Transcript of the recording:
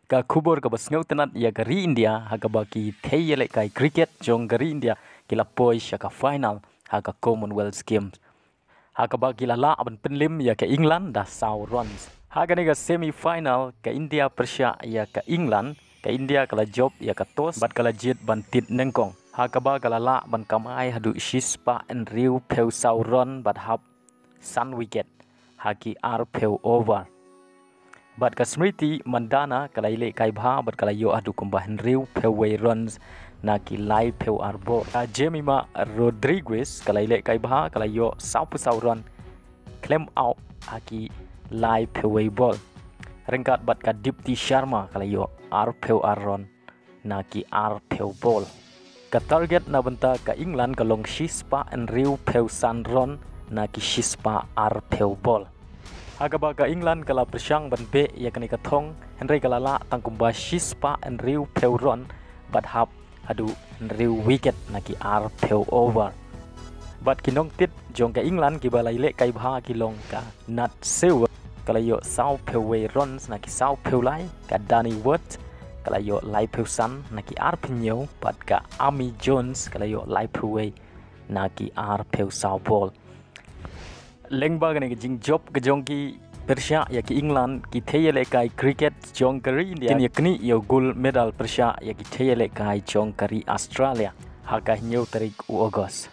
Ka kubur ka basngau tenat ya gari India ha ka baki Thei Ialehkai Kriket jong gari India kila poi ka final ha ka Commonwealth Games. Ha ka baki la ban penlim ya ka England dah sau runs. Ha ka ni ka semi final ka India Persia ya ka England ka India kala job ya ka toss bat kala jet ban tit nengkong. Ha ka ba kala ban kamai hadu shispa and riu peu sau run bat hap sun wicket ha ki ar peu over. Bat ka Smriti Mandana kala Ialehkai bha bat kala yo adu kumbahan riu peway runs na ki lai peu arbo. Ka Jemima Rodriguez kala Ialehkai bha kala yo sau run claim out aki lai peway ball. Rengkat bat ka Dipti Sharma kala yo ar peu run na ki ar peu ball. Ka target na benta ka England kalong shispa and riu peu san run na ki shispa ar peu ball. Agaba ka England kala persyang ban be ya kani katong Henry kala la tangkumba shispa and riu peu run bat hap adu riu wicket naki ar peu over. Bat kinong tit jong ka England ki balai Ialehkai bha kilong ka nat silver kala yo sau peu way runs naki sau peu lai ka Danny Wood kala yo lai peu san naki ar penyo bat ka Amy Jones kala yo lai peu way naki ar peu sau ball. Lengba kani ke jing job ke jong ki Persia ya ki England ki Thei Ialehkai Kriket jong kari India kini kini yo gold medal Persia ya ki Thei Ialehkai jong kari Australia ha ka nyau tarik u August.